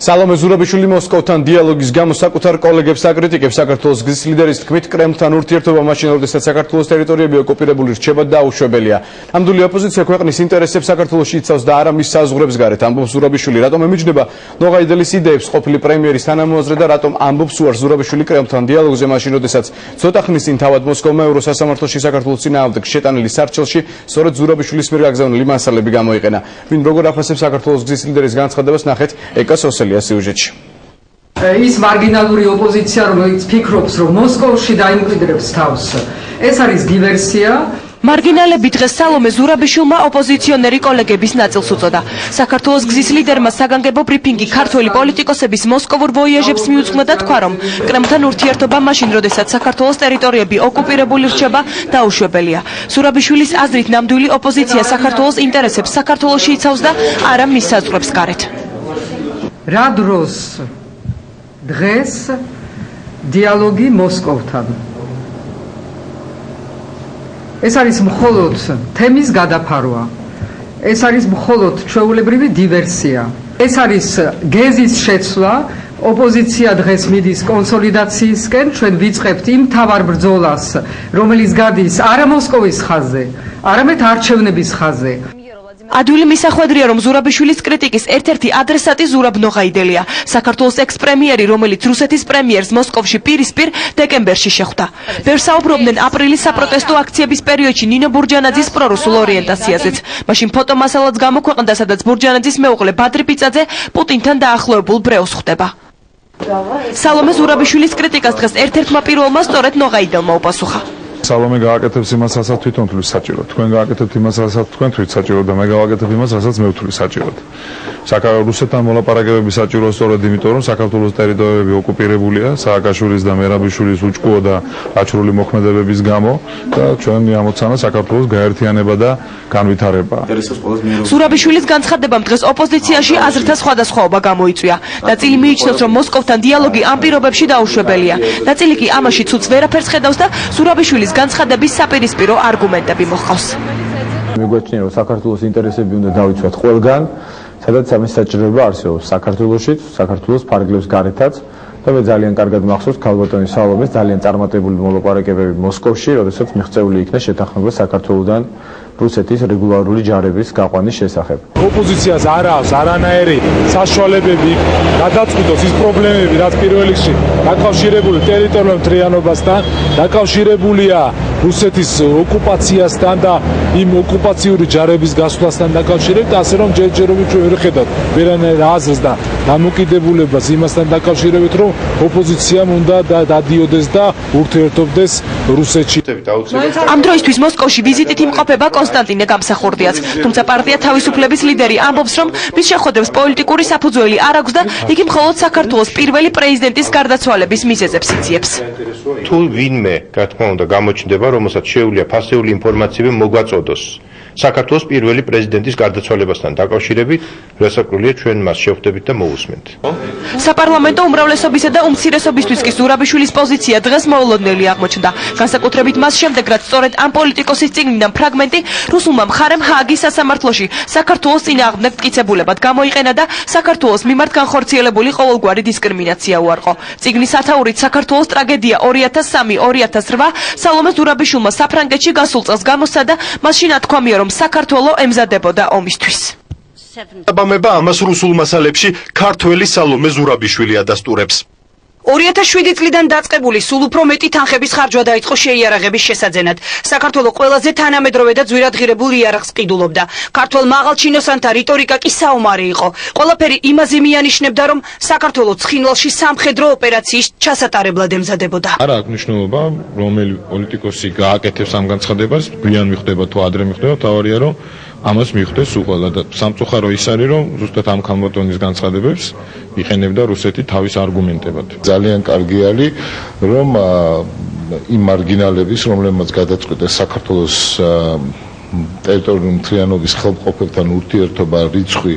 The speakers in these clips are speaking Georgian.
სალომე ზურაბიშვილი მოსკოვთან დიალოგის გამო საკუთარ კოლეგებს აკრიტიკებს. საქართველოს გზის ლიდერის თქმით, კრემლთან ურთიერთობა მაშინ, როდესაც საქართველოს ტერიტორიები ოკუპირებული რჩება დაუშვებელია. ნამდვილი ოპოზიცია ქვეყნის ინტერესებს საქართველოში იცავს და არა მის საზღვრებს გარეთ, ამბობს ზურაბიშვილი. რატომ ემიჯნება ნოღაიდელის იდეებს ყოფილი პრემიერის თანამოაზრე და რატომ ამბობს უარს ზურაბიშვილი კრემლთან დიალოგზე მაშინ, როდესაც ცოტა ხნის წინ თავად მოსკოვმა ევროსასამართლოში საქართველოს წინააღმდეგ შეტანილი სარჩელში სწორედ ზურაბიშვილის მიერ გაგზავნილი მასალები გამოიყენა. ვინ როგორ აფასებს საქართველოს გზის ლიდერის განცხადებას, ნახეთ ეკას სიუჟეტში. ის მარგინალური ოპოზიცია, რომელიც ფიქრობს, რომ მოსკოვში დაიმკვიდრებს თავს, ეს არის დივერსია. მარგინალები დღეს სალომე ზურაბიშვილმა ოპოზიციონერი კოლეგების ნაწილს უწოდა. საქართველოს გზის ლიდერმა საგანგებო ბრიფინგი ქართველი პოლიტიკოსების მოსკოვურ ვოიაჟებს მიუძღვნა და თქვა, რომ კრემლთან ურთიერთობა მაშინ, როდესაც საქართველოს ტერიტორიები ოკუპირებული რჩება, დაუშვებელია. ზურაბიშვილის აზრით, ნამდვილი ოპოზიცია საქართველოს ინტერესებს საქართველოში იცავს და არა მის საზღვრებს გარეთ. რა დროს დღეს დიალოგი მოსკოვთან. ეს არის მხოლოდ თემის გადაფარვა. ეს არის მხოლოდ ჩვეულებრივი დივერსია. ეს არის გეზის შეცვლა. ოპოზიცია დღეს მიდის კონსოლიდაციისკენ. ჩვენ ვიწყებთ იმ მთავარ ბრძოლას, რომელიც გადის არა მოსკოვის ხაზზე, არამედ არჩევნების ხაზზე. ადვილი მისახვედრია, რომ ზურაბიშვილის კრიტიკის ერთ-ერთი ადრესატი ზურაბ ნოღაიდელია, საქართველოს ექს-პრემიერი, რომელიც რუსეთის პრემიერს მოსკოვში პირისპირ დეკემბერში შეხვდა. ვერ საუბრობდნენ აპრილის საპროტესტო აქციების პერიოდში ნინო ბურჯანაძის პრორუსულ ორიენტაციაზეც. მაშინ ფოტომასალაც გამოქვეყნდა, სადაც ბურჯანაძის მეუღლე ბადრი პიცაძე პუტინთან დაახლოებულ ბრეოს ხვდება. სალომე ზურაბიშვილის კრიტიკას დღეს ერთ-ერთმა პირველმა სწორედ ნოღაიდელმა უპასუხა. სალომე გააკეთებს იმას, რასაც თვითონ თვლის საჭიროდ. თქვენ გააკეთებთ იმას, რასაც თქვენ თვლის საჭიროდ და მე გავაკეთებ იმას, რასაც მე ვთვლი საჭიროდ. რუსეთთან მოლაპარაკებები საჭიროა სწორედ იმიტომ, რომ საქართველოს ტერიტორიები ოკუპირებულია სააკაშვილის და მერაბიშვილის უჭკუო და აჩრული მოქმედებების გამო და ჩვენი ამოცანა საქართველოს გაერთიანება და განვითარება. ზურაბიშვილის განცხადებამ დღეს ოპოზიციაში აზრთა სხვადასხვაობა გამოიწვია. ნაწილი მიიჩნევს, რომ მოსკოვთან დიალოგი ამ პირობებში დაუშვებელია. ნაწილი კი ამაში ცუდს ვერაფერს ხედავს და ზურაბიშვილის განცხადების საპირისპირო არგუმენტები მოჰყავს. მიგვაჩნია, რომ საქართველოს ინტერესები უნდა დავიცვათ ყველგან, სადაც ამის საჭიროება არსებობს საქართველოშიც, საქართველოს ფარგლებს გარეთაც და მე ძალიან კარგად მახსოვს ქალბატონის სალომეს ძალიან წარმატებული მოლაპარაკებები მოსკოვში, როდესაც მიღწეული იქნა შეთანხმება საქართველოსთან რუსეთის რეგულარული ჯარების გაყვანის შესახებ. ოპოზიციას არ აქვს არანაირი საშუალებები გადაწყვიტოს ის პრობლემები, რაც პირველ რიგში დაკავშირებული ტერიტორიულ მთლიანობასთან, დაკავშირებულია რუსეთის ოკუპაციასთან და იმ ოკუპაციური ჯარების გასვლასთან დაკავშირებით, ასე რომ ჯერჯერობით ჩვენ ვერ ხედავთ ვერანაირ აზრს და დამოკიდებულებას იმასთან დაკავშირებით, რომ ოპოზიციამ უნდა დადიოდეს და ურთიერთობდეს რუსეთში. ამ დროისთვის მოსკოვში ვიზიტით იმყოფება კონსტანტინე გამსახურდიაც, თუმცა პარტია თავისუფლების ლიდერი ამბობს, რომ მის შეხვედრებს პოლიტიკური საფუძველი არ აქვს და იგი მხოლოდ საქართველოს პირველი პრეზიდენტის გარდაცვალების მიზეზებს იძიებს. თუ ვინმე, რა თქმა უნდა, გამოჩნდება, რომელსაც შეუძლია ფასეული ინფორმაციები მოგვაწოდოს საქართველოს პირველი პრეზიდენტის გარდაცვალებასთან დაკავშირებით, რასაკვირველია ჩვენ მას შევხვდებით და მოვუსმენთ. საპარლამენტო უმრავლესობისა და უმცირესობისთვის კი ზურაბიშვილის პოზიცია დღეს მოულოდნელი აღმოჩნდა. განსაკუთრებით მას შემდეგ, რაც სწორედ ამ პოლიტიკოსის წიგნიდან ფრაგმენტი რუსულმა მხარემ ჰააგის სასამართლოში საქართველოს წინააღმდეგ მტკიცებულებად გამოიყენა და საქართველოს მიმართ განხორციელებული ყოველგვარი დისკრიმინაცია უარყო. წიგნის ათაურით საქართველოს ტრაგედია 2003-2008 სალომე ზურაბიშვილმა საფრანგეთში გასულ წელს გამოსცა და მასში ნათქვამია, რომ საქართველო ემზადებოდა ომისთვის. აბამება ამას რუსულ მასალებში ქართველი სალომე ზურაბიშვილი ადასტურებს. 2007 წლიდან დაწყებული სულ უფრო მეტი თანხების ხარჯვა დაიწყო შეიარაღების შესაძენად. საქართველო ყველაზე თანამედროვე და ძვირადღირებულ იარაღს ყიდულობდა. ქართველ მაღალჩინოსანთა რიტორიკა კი საომარი იყო. ყველაფერი იმაზე მიანიშნებდა, რომ საქართველო ცხინვალში სამხედრო ოპერაციის ჩასატარებლად ემზადებოდა. არ აქვს მნიშვნელობა, რომელი პოლიტიკოსი გააკეთებს ამ განცხადებას, გვიან მიხვდება თუ ადრე მიხვდება, თავარია რომ ამას მიხვდეს უყველა და სამწუხარო ის არის, რომ ზუსტად ამ ქალბატონის განცხადებებს იყენებდა რუსეთი თავის არგუმენტებად. ძალიან კარგი არის, რომ იმ მარგინალების, რომლებმაც გადაწყვიტეს საქართველოს ტერიტორიული მთლიანობის ხელმყოფებთან ურთიერთობა რიცხვი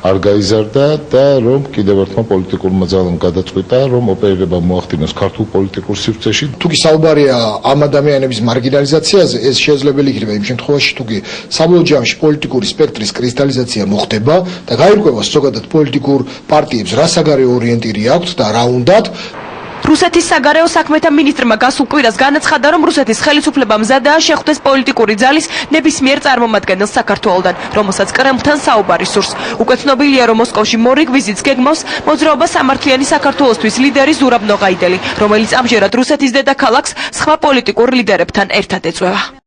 არ გაიზარდა და რომ კიდევ ერთმა პოლიტიკურმა ძალამ გადაწყვიტა რომ ოპერირება მოახდინოს ქართულ პოლიტიკურ სივრცეში. თუ კი საუბარია ამ ადამიანების მარგინალიზაციაზე, ეს შესაძლებელი იქნება იმ შემთხვევაში, თუ კი საბოლოო ჯამში პოლიტიკური სპექტრის კრისტალიზაცია მოხდება და გაირკვევა ზოგადად პოლიტიკურ პარტიებს რა საგარეო ორიენტირი აქვთ და რა უნდათ. რუსეთის საგარეო საქმეთა მინისტრმა გასულ კვირას განაცხადა, რომ რუსეთის ხელისუფლებამ მზადაა შეხვდეს პოლიტიკური ძალის ნებისმიერ წარმომადგენელს საქართველოდან, რომელსაც კრემლთან საუბარი სურს. უკვე ცნობილია, რომ მოსკოვში მორიგ ვიზიტს გეგმავს მოძრაობა სამართლიანი საქართველოსთვის ლიდერი ზურაბ ნოღაიდელი, რომელიც ამჯერად რუსეთის დედაქალაქს სხვა პოლიტიკურ ლიდერებთან ერთად ეწვევა.